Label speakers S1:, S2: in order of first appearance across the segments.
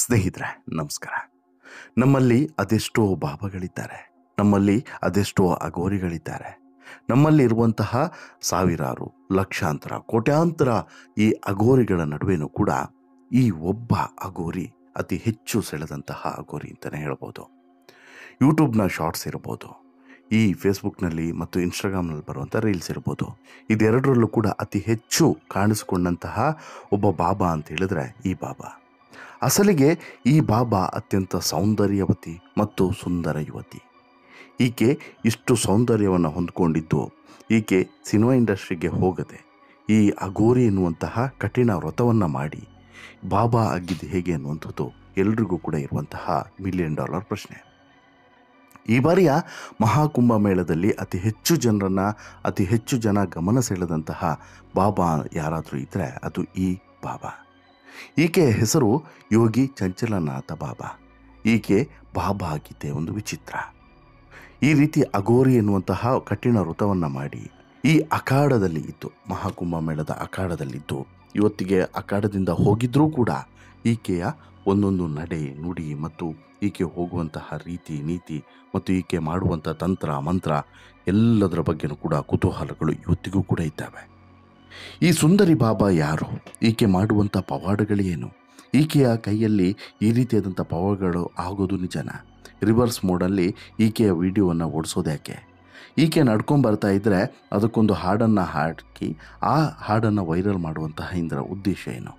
S1: ಸ್ನೇಹಿತರೆ, ನಮಸ್ಕಾರ. ನಮ್ಮಲ್ಲಿ ಅದೆಷ್ಟೋ ಬಾಬಾಗಳಿದ್ದಾರೆ, ನಮ್ಮಲ್ಲಿ ಅದೆಷ್ಟೋ ಅಘೋರಿಗಳಿದ್ದಾರೆ. ನಮ್ಮಲ್ಲಿ ಇರುವಂತಹ ಸಾವಿರಾರು, ಲಕ್ಷಾಂತರ, ಕೋಟ್ಯಾಂತರ ಈ ಅಘೋರಿಗಳ ನಡುವೆನೂ ಕೂಡ ಈ ಒಬ್ಬ ಅಘೋರಿ ಅತಿ ಹೆಚ್ಚು ಸೆಳೆದಂತಹ ಅಘೋರಿ ಅಂತಲೇ ಹೇಳ್ಬೋದು. ಯೂಟ್ಯೂಬ್ನ ಶಾರ್ಟ್ಸ್ ಇರ್ಬೋದು, ಈ ಫೇಸ್ಬುಕ್ನಲ್ಲಿ ಮತ್ತು ಇನ್ಸ್ಟಾಗ್ರಾಮ್ನಲ್ಲಿ ಬರುವಂಥ ರೀಲ್ಸ್ ಇರ್ಬೋದು, ಇದೆರಡರಲ್ಲೂ ಕೂಡ ಅತಿ ಹೆಚ್ಚು ಕಾಣಿಸಿಕೊಂಡಂತಹ ಒಬ್ಬ ಬಾಬಾ ಅಂತ ಹೇಳಿದ್ರೆ ಈ ಬಾಬಾ. ಅಸಲಿಗೆ ಈ ಬಾಬಾ ಅತ್ಯಂತ ಸೌಂದರ್ಯವತಿ ಮತ್ತು ಸುಂದರ ಯುವತಿ. ಈಕೆ ಇಷ್ಟು ಸೌಂದರ್ಯವನ್ನು ಹೊಂದ್ಕೊಂಡಿದ್ದು ಈಕೆ ಸಿನಿಮಾ ಇಂಡಸ್ಟ್ರಿಗೆ ಹೋಗದೆ ಈ ಅಘೋರಿ ಎನ್ನುವಂತಹ ಕಠಿಣ ವ್ರತವನ್ನು ಮಾಡಿ ಬಾಬಾ ಆಗಿದ್ದು ಹೇಗೆ ಅನ್ನುವಂಥದ್ದು ಎಲ್ರಿಗೂ ಕೂಡ ಇರುವಂತಹ $1,000,000 ಪ್ರಶ್ನೆ. ಈ ಬಾರಿಯ ಮಹಾಕುಂಭ ಮೇಳದಲ್ಲಿ ಅತಿ ಹೆಚ್ಚು ಜನ ಗಮನ ಸೆಳೆದಂತಹ ಬಾಬಾ ಯಾರಾದರೂ ಇದ್ದರೆ ಅದು ಈ ಬಾಬಾ. ಈಕೆಯ ಹೆಸರು ಯೋಗಿ ಚಂಚಲನಾಥ ಬಾಬಾ. ಈಕೆ ಬಾಬಾ ಆಗಿದ್ದೇ ಒಂದು ವಿಚಿತ್ರ. ಈ ರೀತಿ ಅಘೋರಿ ಎನ್ನುವಂತಹ ಕಠಿಣ ವ್ರತವನ್ನು ಮಾಡಿ ಈ ಅಖಾಡದಲ್ಲಿ ಇದ್ದು, ಮಹಾಕುಂಭ ಮೇಳದ ಅಖಾಡದಲ್ಲಿದ್ದು, ಇವತ್ತಿಗೆ ಅಖಾಡದಿಂದ ಹೋಗಿದ್ರೂ ಕೂಡ ಈಕೆಯ ಒಂದೊಂದು ನಡೆ ನುಡಿ ಮತ್ತು ಈಕೆ ಹೋಗುವಂತಹ ರೀತಿ ನೀತಿ ಮತ್ತು ಈಕೆ ಮಾಡುವಂಥ ತಂತ್ರ ಮಂತ್ರ ಎಲ್ಲದರ ಬಗ್ಗೆನೂ ಕೂಡ ಕುತೂಹಲಗಳು ಇವತ್ತಿಗೂ ಕೂಡ ಇದ್ದಾವೆ. ಈ ಸುಂದರಿ ಬಾಬಾ ಯಾರು? ಈಕೆ ಮಾಡುವಂಥ ಪವಾಡಗಳೇನು? ಈಕೆಯ ಕೈಯಲ್ಲಿ ಈ ರೀತಿಯಾದಂಥ ಪವಾಡಗಳು ಆಗೋದು ನಿಜನಾ? ರಿವರ್ಸ್ ಮೋಡಲ್ಲಿ ಈಕೆಯ ವಿಡಿಯೋವನ್ನು ಓಡಿಸೋದ್ಯಾಕೆ? ಈಕೆ ನಡ್ಕೊಂಬರ್ತಾ ಇದ್ದರೆ ಅದಕ್ಕೊಂದು ಹಾಡನ್ನು ಹಾಕಿ ಆ ಹಾಡನ್ನು ವೈರಲ್ ಮಾಡುವಂತಹ ಇದರ ಉದ್ದೇಶ ಏನು?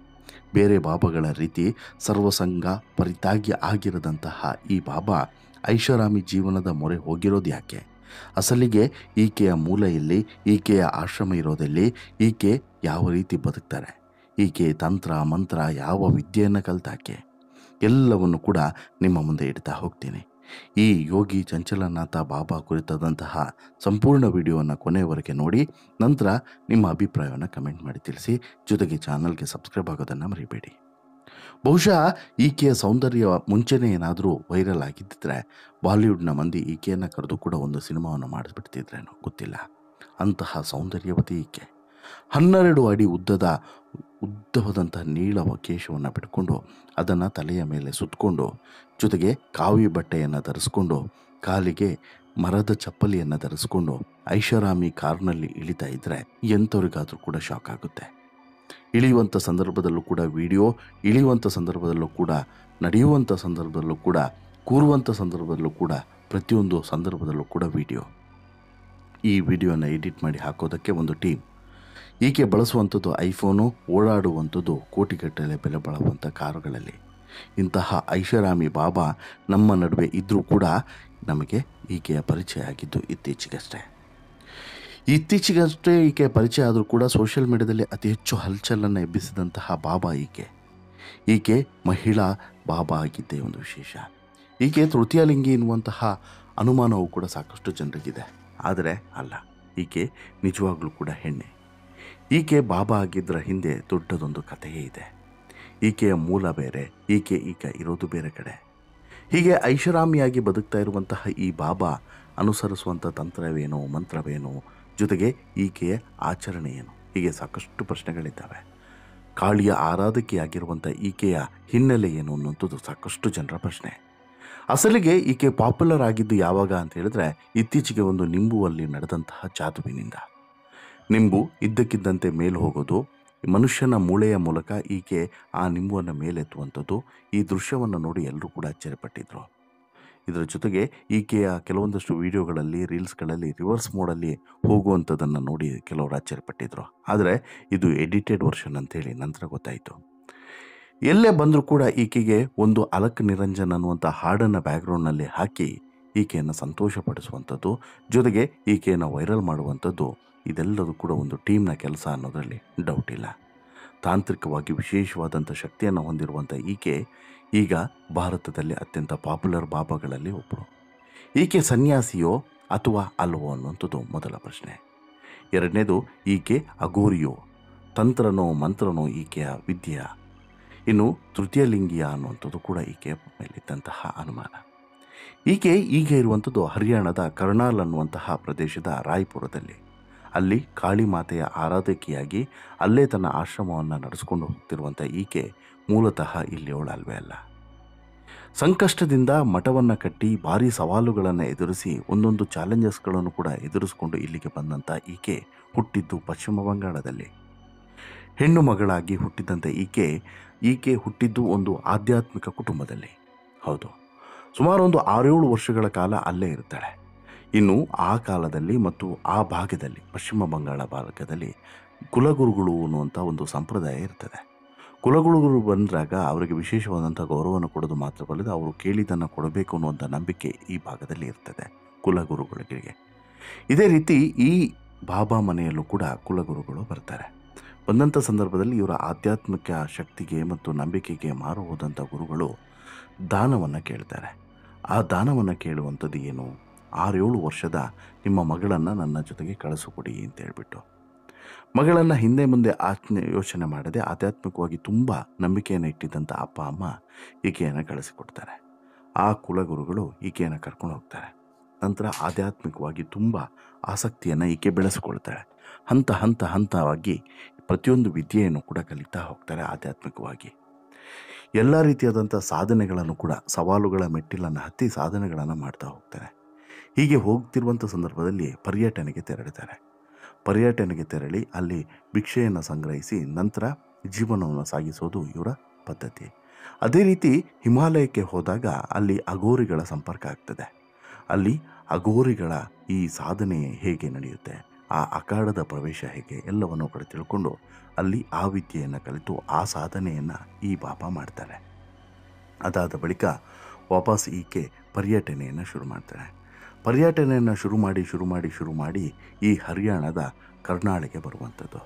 S1: ಬೇರೆ ಬಾಬಾಗಳ ರೀತಿ ಸರ್ವಸಂಗ ಪರಿತ್ಯಾಗಿ ಆಗಿರದಂತಹ ಈ ಬಾಬಾ ಐಷಾರಾಮಿ ಜೀವನದ ಮೊರೆ ಹೋಗಿರೋದು ಯಾಕೆ? ಅಸಲಿಗೆ ಈಕೆಯ ಮೂಲ ಎಲ್ಲಿ? ಈಕೆಯ ಆಶ್ರಮ ಇರೋದೆಲ್ಲಿ? ಈಕೆ ಯಾವ ರೀತಿ ಬದುಕ್ತಾರೆ? ಈಕೆ ತಂತ್ರ ಮಂತ್ರ ಯಾವ ವಿದ್ಯೆಯನ್ನು ಕಲಿತಾಕೆ? ಎಲ್ಲವನ್ನು ಕೂಡ ನಿಮ್ಮ ಮುಂದೆ ಇಡ್ತಾ ಹೋಗ್ತೀನಿ. ಈ ಯೋಗಿ ಚಂಚಲನಾಥ ಬಾಬಾ ಕುರಿತಾದಂತಹ ಸಂಪೂರ್ಣ ವಿಡಿಯೋವನ್ನು ಕೊನೆಯವರೆಗೆ ನೋಡಿ, ನಂತರ ನಿಮ್ಮ ಅಭಿಪ್ರಾಯವನ್ನು ಕಮೆಂಟ್ ಮಾಡಿ ತಿಳಿಸಿ. ಜೊತೆಗೆ ಚಾನಲ್ಗೆ ಸಬ್ಸ್ಕ್ರೈಬ್ ಆಗೋದನ್ನು ಮರಿಬೇಡಿ. ಬಹುಶಃ ಈಕೆಯ ಸೌಂದರ್ಯ ಮುಂಚೆನೇ ಏನಾದರೂ ವೈರಲ್ ಆಗಿದ್ದರೆ ಬಾಲಿವುಡ್ನ ಮಂದಿ ಈಕೆಯನ್ನು ಕರೆದು ಕೂಡ ಒಂದು ಸಿನಿಮಾವನ್ನು ಮಾಡಿಸ್ಬಿಡ್ತಿದ್ರೇನೋ ಗೊತ್ತಿಲ್ಲ. ಅಂತಹ ಸೌಂದರ್ಯವತಿ ಈಕೆ. 12 ಅಡಿ ಉದ್ದವಾದಂಥ ನೀಳವ ಕೇಶವನ್ನು ಬಿಟ್ಕೊಂಡು ಅದನ್ನು ತಲೆಯ ಮೇಲೆ ಸುತ್ತಕೊಂಡು, ಜೊತೆಗೆ ಕಾವಿ ಬಟ್ಟೆಯನ್ನು ಧರಿಸ್ಕೊಂಡು, ಕಾಲಿಗೆ ಮರದ ಚಪ್ಪಲಿಯನ್ನು ಧರಿಸ್ಕೊಂಡು ಐಷಾರಾಮಿ ಕಾರ್ನಲ್ಲಿ ಇಳಿತಾ ಇದ್ದರೆ ಎಂಥವ್ರಿಗಾದರೂ ಕೂಡ ಶಾಕ್ ಆಗುತ್ತೆ. ಇಳಿಯುವಂಥ ಸಂದರ್ಭದಲ್ಲೂ ಕೂಡ ವಿಡಿಯೋ, ಇಳಿಯುವಂಥ ಸಂದರ್ಭದಲ್ಲೂ ಕೂಡ, ನಡೆಯುವಂಥ ಸಂದರ್ಭದಲ್ಲೂ ಕೂಡ, ಕೂರುವಂಥ ಸಂದರ್ಭದಲ್ಲೂ ಕೂಡ, ಪ್ರತಿಯೊಂದು ಸಂದರ್ಭದಲ್ಲೂ ಕೂಡ ವಿಡಿಯೋ. ಈ ವಿಡಿಯೋನ ಎಡಿಟ್ ಮಾಡಿ ಹಾಕೋದಕ್ಕೆ ಒಂದು ಟೀಮ್. ಈಕೆ ಬಳಸುವಂಥದ್ದು ಐಫೋನು, ಓಡಾಡುವಂಥದ್ದು ಕೋಟಿಗಟ್ಟಲೆ ಬೆಲೆ ಬಾಳುವಂಥ ಕಾರುಗಳಲ್ಲಿ. ಇಂತಹ ಐಷಾರಾಮಿ ಬಾಬಾ ನಮ್ಮ ನಡುವೆ ಇದ್ದರೂ ಕೂಡ ನಮಗೆ ಈಕೆಯ ಪರಿಚಯ ಆಗಿದ್ದು ಇತ್ತೀಚೆಗಷ್ಟೇ ಈಕೆಯ ಪರಿಚಯ ಆದರೂ ಕೂಡ ಸೋಷಿಯಲ್ ಮೀಡಿಯಾದಲ್ಲಿ ಅತಿ ಹೆಚ್ಚು ಹಲ್ಚಲನ್ನು ಎಬ್ಬಿಸಿದಂತಹ ಬಾಬಾ ಈಕೆ ಮಹಿಳಾ ಬಾಬಾ ಆಗಿದ್ದೇ ಒಂದು ವಿಶೇಷ. ಈಕೆ ತೃತೀಯ ಲಿಂಗಿ ಎನ್ನುವಂತಹ ಅನುಮಾನವೂ ಕೂಡ ಸಾಕಷ್ಟು ಜನರಿಗಿದೆ. ಆದರೆ ಅಲ್ಲ, ಈಕೆ ನಿಜವಾಗ್ಲೂ ಕೂಡ ಹೆಣ್ಣೆ. ಈಕೆ ಬಾಬಾ ಆಗಿದ್ದರ ಹಿಂದೆ ದೊಡ್ಡದೊಂದು ಕಥೆಯೇ ಇದೆ. ಈಕೆಯ ಮೂಲ ಬೇರೆ, ಈಕೆ ಈಗ ಇರೋದು ಬೇರೆ ಕಡೆ. ಹೀಗೆ ಐಷಾರಾಮಿಯಾಗಿ ಬದುಕ್ತಾ ಇರುವಂತಹ ಈ ಬಾಬಾ ಅನುಸರಿಸುವಂಥ ತಂತ್ರವೇನೋ, ಮಂತ್ರವೇನೋ, ಜೊತೆಗೆ ಈಕೆಯ ಆಚರಣೆ ಏನು? ಹೀಗೆ ಸಾಕಷ್ಟು ಪ್ರಶ್ನೆಗಳಿದ್ದಾವೆ. ಕಾಳಿಯ ಆರಾಧಕಿಯಾಗಿರುವಂಥ ಈಕೆಯ ಹಿನ್ನೆಲೆ ಏನು ಅನ್ನುವಂಥದ್ದು ಸಾಕಷ್ಟು ಜನರ ಪ್ರಶ್ನೆ. ಅಸಲಿಗೆ ಈಕೆ ಪಾಪ್ಯುಲರ್ ಆಗಿದ್ದು ಯಾವಾಗ ಅಂತ ಹೇಳಿದ್ರೆ ಇತ್ತೀಚೆಗೆ ಒಂದು ನಿಂಬುವಲ್ಲಿ ನಡೆದಂತಹ ಜಾದುವಿನಿಂದ. ನಿಂಬು ಇದ್ದಕ್ಕಿದ್ದಂತೆ ಮೇಲೆ ಹೋಗೋದು, ಮನುಷ್ಯನ ಮೂಳೆಯ ಮೂಲಕ ಈಕೆ ಆ ನಿಂಬುವನ್ನು ಮೇಲೆತ್ತುವಂಥದ್ದು, ಈ ದೃಶ್ಯವನ್ನು ನೋಡಿ ಎಲ್ಲರೂ ಕೂಡ ಆಶ್ಚರ್ಯಪಟ್ಟಿದ್ರು. ಇದರ ಜೊತೆಗೆ ಈಕೆಯ ಕೆಲವೊಂದಷ್ಟು ವಿಡಿಯೋಗಳಲ್ಲಿ, ರೀಲ್ಸ್ಗಳಲ್ಲಿ ರಿವರ್ಸ್ ಮೋಡಲ್ಲಿ ಹೋಗುವಂಥದ್ದನ್ನು ನೋಡಿ ಕೆಲವರು ಆಶ್ಚರ್ಯಪಟ್ಟಿದ್ರು. ಆದರೆ ಇದು ಎಡಿಟೆಡ್ ವರ್ಷನ್ ಅಂತೇಳಿ ನಂತರ ಗೊತ್ತಾಯಿತು. ಎಲ್ಲೇ ಬಂದರೂ ಕೂಡ ಈಕೆಗೆ ಒಂದು ಅಲಕ್ ನಿರಂಜನ್ ಅನ್ನುವಂಥ ಹಾಡನ್ನು ಬ್ಯಾಕ್ಗ್ರೌಂಡ್ನಲ್ಲಿ ಹಾಕಿ ಈಕೆಯನ್ನು ಸಂತೋಷಪಡಿಸುವಂಥದ್ದು, ಜೊತೆಗೆ ಈಕೆಯನ್ನು ವೈರಲ್ ಮಾಡುವಂಥದ್ದು, ಇದೆಲ್ಲದೂ ಕೂಡ ಒಂದು ಟೀಮ್ನ ಕೆಲಸ ಅನ್ನೋದರಲ್ಲಿ ಡೌಟ್ ಇಲ್ಲ. ತಾಂತ್ರಿಕವಾಗಿ ವಿಶೇಷವಾದಂಥ ಶಕ್ತಿಯನ್ನು ಹೊಂದಿರುವಂಥ ಈಕೆ ಈಗ ಭಾರತದಲ್ಲಿ ಅತ್ಯಂತ ಪಾಪ್ಯುಲರ್ ಬಾಬಾಗಳಲ್ಲಿ ಒಬ್ಬರು. ಈಕೆ ಸನ್ಯಾಸಿಯೋ ಅಥವಾ ಅಲ್ವೋ ಅನ್ನುವಂಥದ್ದು ಮೊದಲ ಪ್ರಶ್ನೆ. ಎರಡನೇದು, ಈಕೆ ಅಘೋರಿಯೋ, ತಂತ್ರನೋ ಮಂತ್ರನೋ ಈಕೆಯ ವಿದ್ಯೆಯ? ಇನ್ನು ತೃತೀಯ ಲಿಂಗಿಯ ಅನ್ನುವಂಥದ್ದು ಕೂಡ ಈಕೆಯ ಮೇಲಿದ್ದಂತಹ ಅನುಮಾನ. ಈಕೆ ಈಗ ಇರುವಂಥದ್ದು ಹರಿಯಾಣದ ಕರ್ನಾಲ್ ಅನ್ನುವಂತಹ ಪ್ರದೇಶದ ರಾಯ್ಪುರದಲ್ಲಿ. ಅಲ್ಲಿ ಕಾಳಿ ಮಾತೆಯ ಆರಾಧಕಿಯಾಗಿ ಅಲ್ಲೇ ತನ್ನ ಆಶ್ರಮವನ್ನು ನಡೆಸ್ಕೊಂಡು ಹೋಗ್ತಿರುವಂಥ ಈಕೆ ಮೂಲತಃ ಇಲ್ಲಿಯವಳಲ್ವೇ ಅಲ್ಲ. ಸಂಕಷ್ಟದಿಂದ ಮಠವನ್ನು ಕಟ್ಟಿ ಭಾರೀ ಸವಾಲುಗಳನ್ನು ಎದುರಿಸಿ ಒಂದೊಂದು ಚಾಲೆಂಜಸ್ಗಳನ್ನು ಕೂಡ ಎದುರಿಸಿಕೊಂಡು ಇಲ್ಲಿಗೆ ಬಂದಂಥ ಈಕೆ ಹುಟ್ಟಿದ್ದು ಪಶ್ಚಿಮ ಬಂಗಾಳದಲ್ಲಿ. ಹೆಣ್ಣು ಮಗಳಾಗಿ ಹುಟ್ಟಿದಂಥ ಈಕೆ ಹುಟ್ಟಿದ್ದು ಒಂದು ಆಧ್ಯಾತ್ಮಿಕ ಕುಟುಂಬದಲ್ಲಿ. ಹೌದು, ಸುಮಾರು ಒಂದು 6-7 ವರ್ಷಗಳ ಕಾಲ ಅಲ್ಲೇ ಇರ್ತಾಳೆ. ಇನ್ನು ಆ ಕಾಲದಲ್ಲಿ ಮತ್ತು ಆ ಭಾಗದಲ್ಲಿ, ಪಶ್ಚಿಮ ಬಂಗಾಳ ಭಾಗದಲ್ಲಿ ಕುಲಗುರುಗಳು ಅನ್ನುವಂಥ ಒಂದು ಸಂಪ್ರದಾಯ ಇರ್ತದೆ. ಕುಲಗುರುಗಳು ಬಂದಾಗ ಅವರಿಗೆ ವಿಶೇಷವಾದಂಥ ಗೌರವವನ್ನು ಕೊಡೋದು ಮಾತ್ರವಲ್ಲದೆ ಅವರು ಕೇಳಿದ್ದನ್ನು ಕೊಡಬೇಕು ಅನ್ನುವಂಥ ನಂಬಿಕೆ ಈ ಭಾಗದಲ್ಲಿ ಇರ್ತದೆ ಕುಲಗುರುಗಳಿಗೆ. ಇದೇ ರೀತಿ ಈ ಬಾಬಾ ಮನೆಯಲ್ಲೂ ಕೂಡ ಕುಲಗುರುಗಳು ಬರ್ತಾರೆ. ಬಂದಂಥ ಸಂದರ್ಭದಲ್ಲಿ ಇವರ ಆಧ್ಯಾತ್ಮಿಕ ಶಕ್ತಿಗೆ ಮತ್ತು ನಂಬಿಕೆಗೆ ಮಾರು ಹೋದಂಥ ಗುರುಗಳು ದಾನವನ್ನು ಕೇಳ್ತಾರೆ. ಆ ದಾನವನ್ನು ಕೇಳುವಂಥದ್ದು ಏನು? 6-7 ವರ್ಷದ ನಿಮ್ಮ ಮಗಳನ್ನು ನನ್ನ ಜೊತೆಗೆ ಕಳಿಸಿಕೊಡಿ ಅಂತ ಹೇಳ್ಬಿಟ್ಟು. ಮಗಳನ್ನು ಹಿಂದೆ ಮುಂದೆ ಯೋಚನೆ ಮಾಡದೆ ಆಧ್ಯಾತ್ಮಿಕವಾಗಿ ತುಂಬ ನಂಬಿಕೆಯನ್ನು ಇಟ್ಟಿದ್ದಂಥ ಅಪ್ಪ ಅಮ್ಮ ಈಕೆಯನ್ನು ಕಳಿಸಿಕೊಡ್ತಾರೆ. ಆ ಕುಲಗುರುಗಳು ಈಕೆಯನ್ನು ಕರ್ಕೊಂಡು ಹೋಗ್ತಾರೆ. ನಂತರ ಆಧ್ಯಾತ್ಮಿಕವಾಗಿ ತುಂಬ ಆಸಕ್ತಿಯನ್ನು ಈಕೆ ಬೆಳೆಸಿಕೊಳ್ತಾಳೆ. ಹಂತವಾಗಿ ಪ್ರತಿಯೊಂದು ವಿದ್ಯೆಯನ್ನು ಕೂಡ ಕಲಿತಾ ಹೋಗ್ತಾರೆ. ಆಧ್ಯಾತ್ಮಿಕವಾಗಿ ಎಲ್ಲ ರೀತಿಯಾದಂಥ ಸಾಧನೆಗಳನ್ನು ಕೂಡ, ಸವಾಲುಗಳ ಮೆಟ್ಟಿಲನ್ನು ಹತ್ತಿ ಸಾಧನೆಗಳನ್ನು ಮಾಡ್ತಾ ಹೋಗ್ತಾರೆ. ಹೀಗೆ ಹೋಗ್ತಿರುವಂಥ ಸಂದರ್ಭದಲ್ಲಿ ಪರ್ಯಟನೆಗೆ ತೆರಳಿ ಅಲ್ಲಿ ಭಿಕ್ಷೆಯನ್ನು ಸಂಗ್ರಹಿಸಿ ನಂತರ ಜೀವನವನ್ನು ಸಾಗಿಸೋದು ಇವರ ಪದ್ಧತಿ. ಅದೇ ರೀತಿ ಹಿಮಾಲಯಕ್ಕೆ ಹೋದಾಗ ಅಲ್ಲಿ ಅಘೋರಿಗಳ ಸಂಪರ್ಕ ಆಗ್ತದೆ. ಅಲ್ಲಿ ಅಘೋರಿಗಳ ಈ ಸಾಧನೆ ಹೇಗೆ ನಡೆಯುತ್ತೆ, ಆ ಅಖಾಡದ ಪ್ರವೇಶ ಹೇಗೆ, ಎಲ್ಲವನ್ನು ಕೂಡ ತಿಳ್ಕೊಂಡು ಅಲ್ಲಿ ಆ ವಿದ್ಯೆಯನ್ನು ಕಲಿತು ಆ ಸಾಧನೆಯನ್ನು ಈ ಬಾಬಾ ಮಾಡ್ತಾರೆ. ಅದಾದ ಬಳಿಕ ವಾಪಸ್ ಈಕೆ ಪರ್ಯಟನೆಯನ್ನು ಶುರು ಮಾಡ್ತಾಳೆ. ಪರ್ಯಟನೆಯನ್ನು ಶುರು ಮಾಡಿ ಈ ಹರಿಯಾಣದ ಕರ್ನಾಳಿಗೆ ಬರುವಂಥದ್ದು.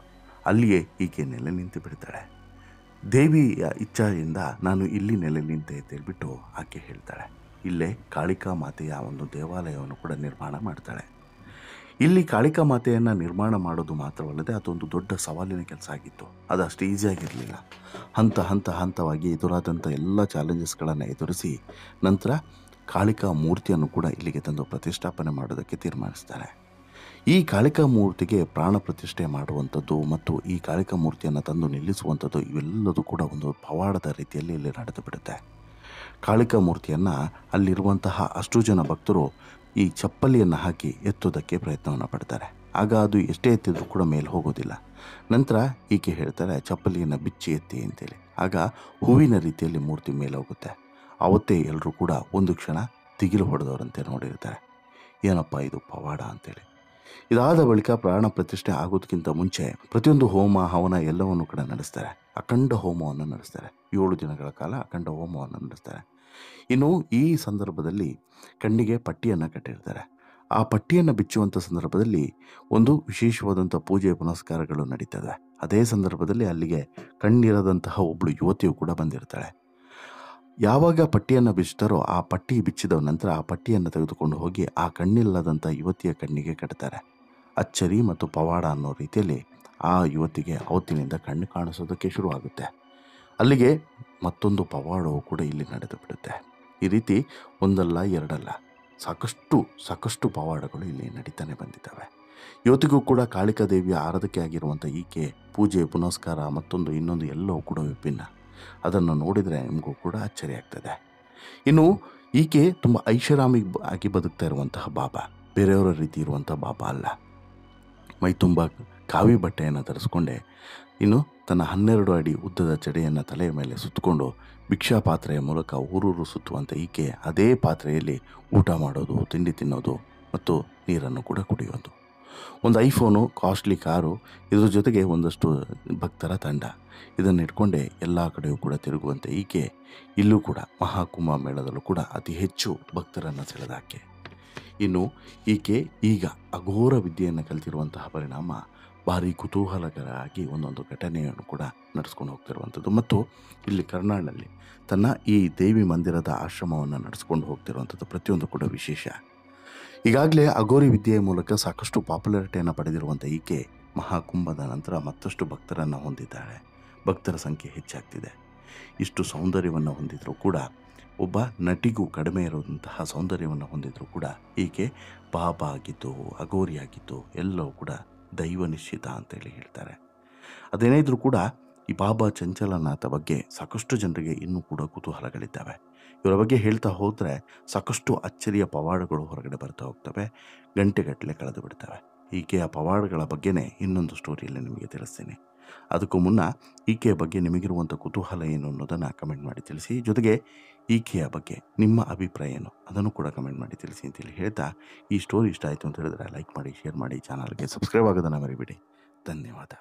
S1: ಅಲ್ಲಿಯೇ ಈಕೆ ನೆಲೆ ನಿಂತು ಬಿಡ್ತಾಳೆ. ದೇವಿಯ ಇಚ್ಛೆಯಿಂದ ನಾನು ಇಲ್ಲಿ ನೆಲೆ ನಿಂತೆ ಅಂತ ಹೇಳ್ಬಿಟ್ಟು ಆಕೆ ಹೇಳ್ತಾಳೆ. ಇಲ್ಲೇ ಕಾಳಿಕಾ ಮಾತೆಯ ಒಂದು ದೇವಾಲಯವನ್ನು ಕೂಡ ನಿರ್ಮಾಣ ಮಾಡ್ತಾಳೆ. ಇಲ್ಲಿ ಕಾಳಿಕಾ ಮಾತೆಯನ್ನು ನಿರ್ಮಾಣ ಮಾಡೋದು ಮಾತ್ರವಲ್ಲದೆ ಅದೊಂದು ದೊಡ್ಡ ಸವಾಲಿನ ಕೆಲಸ ಆಗಿತ್ತು. ಅದು ಅಷ್ಟು ಈಸಿಯಾಗಿರಲಿಲ್ಲ. ಹಂತವಾಗಿ ಎದುರಾದಂಥ ಎಲ್ಲ ಚಾಲೆಂಜಸ್ಗಳನ್ನು ಎದುರಿಸಿ ನಂತರ ಕಾಳಿಕಾ ಮೂರ್ತಿಯನ್ನು ಕೂಡ ಇಲ್ಲಿಗೆ ತಂದು ಪ್ರತಿಷ್ಠಾಪನೆ ಮಾಡೋದಕ್ಕೆ ತೀರ್ಮಾನಿಸ್ತಾರೆ. ಈ ಕಾಳಿಕಾ ಮೂರ್ತಿಗೆ ಪ್ರಾಣ ಪ್ರತಿಷ್ಠೆ ಮಾಡುವಂಥದ್ದು ಮತ್ತು ಈ ಕಾಳಿಕಾ ಮೂರ್ತಿಯನ್ನು ತಂದು ನಿಲ್ಲಿಸುವಂಥದ್ದು ಇವೆಲ್ಲದೂ ಕೂಡ ಒಂದು ಪವಾಡದ ರೀತಿಯಲ್ಲಿ ಇಲ್ಲಿ ನಡೆದು ಬಿಡುತ್ತೆ. ಕಾಳಿಕಾ ಮೂರ್ತಿಯನ್ನು ಅಲ್ಲಿರುವಂತಹ ಅಷ್ಟು ಜನ ಭಕ್ತರು ಈ ಚಪ್ಪಲಿಯನ್ನು ಹಾಕಿ ಎತ್ತೋದಕ್ಕೆ ಪ್ರಯತ್ನವನ್ನು ಪಡ್ತಾರೆ. ಆಗ ಅದು ಎಷ್ಟೇ ಎತ್ತಿದ್ರೂ ಕೂಡ ಮೇಲೆ ಹೋಗೋದಿಲ್ಲ. ನಂತರ ಈಕೆ ಹೇಳ್ತಾರೆ ಚಪ್ಪಲಿಯನ್ನು ಬಿಚ್ಚಿ ಎತ್ತಿ ಅಂತೇಳಿ. ಆಗ ಹೂವಿನ ರೀತಿಯಲ್ಲಿ ಮೂರ್ತಿ ಮೇಲೆ ಹೋಗುತ್ತೆ. ಆವತ್ತೇ ಎಲ್ಲರೂ ಕೂಡ ಒಂದು ಕ್ಷಣ ದಿಗಿಲು ಹೊಡೆದವರಂತೆ ನೋಡಿರ್ತಾರೆ. ಏನಪ್ಪ ಇದು ಪವಾಡ ಅಂತೇಳಿ. ಇದಾದ ಬಳಿಕ ಪ್ರಾಣ ಪ್ರತಿಷ್ಠೆ ಆಗೋದಕ್ಕಿಂತ ಮುಂಚೆ ಪ್ರತಿಯೊಂದು ಹೋಮ ಹವನ ಎಲ್ಲವನ್ನು ಕೂಡ ನಡೆಸ್ತಾರೆ. ಅಖಂಡ ಹೋಮವನ್ನು ನಡೆಸ್ತಾರೆ. 7 ದಿನಗಳ ಕಾಲ ಅಖಂಡ ಹೋಮವನ್ನು ನಡೆಸ್ತಾರೆ. ಇನ್ನು ಈ ಸಂದರ್ಭದಲ್ಲಿ ಕಣ್ಣಿಗೆ ಪಟ್ಟಿಯನ್ನು ಕಟ್ಟಿರ್ತಾರೆ. ಆ ಪಟ್ಟಿಯನ್ನು ಬಿಚ್ಚುವಂಥ ಸಂದರ್ಭದಲ್ಲಿ ಒಂದು ವಿಶೇಷವಾದಂಥ ಪೂಜೆ ಪುನಸ್ಕಾರಗಳು ನಡೀತದೆ. ಅದೇ ಸಂದರ್ಭದಲ್ಲಿ ಅಲ್ಲಿಗೆ ಕಣ್ಣಿರದಂತಹ ಒಬ್ಬಳು ಯುವತಿಯು ಕೂಡ ಬಂದಿರ್ತಾಳೆ. ಯಾವಾಗ ಪಟ್ಟಿಯನ್ನು ಬಿಚ್ತಾರೋ ಆ ಪಟ್ಟಿ ಬಿಚ್ಚಿದ ನಂತರ ಆ ಪಟ್ಟಿಯನ್ನು ತೆಗೆದುಕೊಂಡು ಹೋಗಿ ಆ ಕಣ್ಣಿಲ್ಲದಂಥ ಯುವತಿಯ ಕಣ್ಣಿಗೆ ಕಟ್ತಾರೆ. ಅಚ್ಚರಿ ಮತ್ತು ಪವಾಡ ಅನ್ನೋ ರೀತಿಯಲ್ಲಿ ಆ ಯುವತಿಗೆ ಅವತ್ತಿನಿಂದ ಕಣ್ಣು ಕಾಣಿಸೋದಕ್ಕೆ ಶುರುವಾಗುತ್ತೆ. ಅಲ್ಲಿಗೆ ಮತ್ತೊಂದು ಪವಾಡವು ಕೂಡ ಇಲ್ಲಿ ನಡೆದು ಬಿಡುತ್ತೆ. ಈ ರೀತಿ ಒಂದಲ್ಲ ಎರಡಲ್ಲ ಸಾಕಷ್ಟು ಪವಾಡಗಳು ಇಲ್ಲಿ ನಡೀತಾನೆ ಬಂದಿದ್ದಾವೆ. ಇವತ್ತಿಗೂ ಕೂಡ ಕಾಳಿಕಾ ದೇವಿಯ ಆರಾಧಕೆ ಆಗಿರುವಂಥ ಈಕೆ ಪೂಜೆ ಪುನಸ್ಕಾರ ಮತ್ತೊಂದು ಇನ್ನೊಂದು ಎಲ್ಲವೂ ಕೂಡ ವಿಭಿನ್ನ. ಅದನ್ನು ನೋಡಿದರೆ ನಿಮಗೂ ಕೂಡ ಅಚ್ಚರಿ ಆಗ್ತದೆ. ಇನ್ನು ಈಕೆ ತುಂಬ ಆಗಿ ಬದುಕ್ತಾ ಇರುವಂತಹ ಬಾಬಾ, ಬೇರೆಯವರ ರೀತಿ ಇರುವಂಥ ಬಾಬಾ ಅಲ್ಲ. ಮೈ ತುಂಬ ಕಾವಿ ಬಟ್ಟೆಯನ್ನು ಧರಿಸ್ಕೊಂಡೆ, ಇನ್ನು ತನ್ನ 12 ಅಡಿ ಉದ್ದದ ಜಡೆಯನ್ನು ತಲೆಯ ಮೇಲೆ ಸುತ್ತಕೊಂಡು ಭಿಕ್ಷಾ ಪಾತ್ರೆಯ ಮೂಲಕ ಊರೂರು ಸುತ್ತುವಂಥ ಈಕೆ ಅದೇ ಪಾತ್ರೆಯಲ್ಲಿ ಊಟ ಮಾಡೋದು, ತಿಂಡಿ ತಿನ್ನೋದು ಮತ್ತು ನೀರನ್ನು ಕೂಡ ಕುಡಿಯೋದು. ಒಂದು ಐಫೋನು, ಕಾಸ್ಟ್ಲಿ ಕಾರು, ಇದ್ರ ಜೊತೆಗೆ ಒಂದಷ್ಟು ಭಕ್ತರ ತಂಡ, ಇದನ್ನು ಇಟ್ಕೊಂಡೆ ಎಲ್ಲ ಕಡೆಯೂ ಕೂಡ ತಿರುಗುವಂಥ ಈಕೆ ಇಲ್ಲೂ ಕೂಡ ಮಹಾಕುಂಭ ಮೇಳದಲ್ಲೂ ಕೂಡ ಅತಿ ಹೆಚ್ಚು ಭಕ್ತರನ್ನು ಸೆಳೆದಾಕೆ. ಇನ್ನು ಈಕೆ ಈಗ ಅಘೋರ ವಿದ್ಯೆಯನ್ನು ಕಲಿತಿರುವಂತಹ ಪರಿಣಾಮ ಭಾರಿ ಕುತೂಹಲಕರಾಗಿ ಒಂದೊಂದು ಘಟನೆಯನ್ನು ಕೂಡ ನಡೆಸ್ಕೊಂಡು ಹೋಗ್ತಿರುವಂಥದ್ದು ಮತ್ತು ಇಲ್ಲಿ ಕರ್ನಾಟಕದಲ್ಲಿ ತನ್ನ ಈ ದೇವಿ ಮಂದಿರದ ಆಶ್ರಮವನ್ನು ನಡೆಸ್ಕೊಂಡು ಹೋಗ್ತಿರುವಂಥದ್ದು ಪ್ರತಿಯೊಂದು ಕೂಡ ವಿಶೇಷ. ಈಗಾಗಲೇ ಅಘೋರಿ ವಿದ್ಯೆಯ ಮೂಲಕ ಸಾಕಷ್ಟು ಪಾಪ್ಯುಲಾರಿಟಿಯನ್ನು ಪಡೆದಿರುವಂಥ ಈಕೆ ಮಹಾಕುಂಭದ ನಂತರ ಮತ್ತಷ್ಟು ಭಕ್ತರನ್ನು ಹೊಂದಿದ್ದಾಳೆ. ಭಕ್ತರ ಸಂಖ್ಯೆ ಹೆಚ್ಚಾಗ್ತಿದೆ. ಇಷ್ಟು ಸೌಂದರ್ಯವನ್ನು ಹೊಂದಿದ್ರೂ ಕೂಡ, ಒಬ್ಬ ನಟಿಗೂ ಕಡಿಮೆ ಇರುವಂತಹ ಸೌಂದರ್ಯವನ್ನು ಹೊಂದಿದ್ರೂ ಕೂಡ ಈಕೆ ಬಾಬಾ ಆಗಿದ್ದು, ಅಘೋರಿ ಆಗಿದ್ದು ಎಲ್ಲವೂ ಕೂಡ ದೈವ ನಿಶ್ಚಿತ ಅಂತೇಳಿ ಹೇಳ್ತಾರೆ. ಅದೇನೇ ಇದ್ರೂ ಕೂಡ ಈ ಬಾಬಾ ಚಂಚಲನಾಥ ಬಗ್ಗೆ ಸಾಕಷ್ಟು ಜನರಿಗೆ ಇನ್ನೂ ಕೂಡ ಕುತೂಹಲಗಳಿದ್ದಾವೆ. ಇವರ ಬಗ್ಗೆ ಹೇಳ್ತಾ ಹೋದರೆ ಸಾಕಷ್ಟು ಅಚ್ಚರಿಯ ಪವಾಡಗಳು ಹೊರಗಡೆ ಬರ್ತಾ ಹೋಗ್ತವೆ, ಗಂಟೆಗಟ್ಟಲೆ ಕಳೆದು ಬಿಡ್ತವೆ. ಈಕೆಯ ಪವಾಡಗಳ ಬಗ್ಗೆನೇ ಇನ್ನೊಂದು ಸ್ಟೋರಿಯಲ್ಲಿ ನಿಮಗೆ ತಿಳಿಸ್ತೀನಿ. ಅದಕ್ಕೂ ಮುನ್ನ ಈಕೆಯ ಬಗ್ಗೆ ನಿಮಗಿರುವಂಥ ಕುತೂಹಲ ಏನು ಅನ್ನೋದನ್ನು ಕಮೆಂಟ್ ಮಾಡಿ ತಿಳಿಸಿ. ಜೊತೆಗೆ ಈಕೆಯ ಬಗ್ಗೆ ನಿಮ್ಮ ಅಭಿಪ್ರಾಯ ಏನು ಅದನ್ನು ಕೂಡ ಕಮೆಂಟ್ ಮಾಡಿ ತಿಳಿಸಿ ಅಂತೇಳಿ ಹೇಳ್ತಾ, ಈ ಸ್ಟೋರಿ ಇಷ್ಟ ಆಯಿತು ಅಂತ ಹೇಳಿದ್ರೆ ಲೈಕ್ ಮಾಡಿ, ಶೇರ್ ಮಾಡಿ, ಚಾನಲ್ಗೆ ಸಬ್ಸ್ಕ್ರೈಬ್ ಆಗೋದನ್ನು ಮರಿಬೇಡಿ. ಧನ್ಯವಾದ.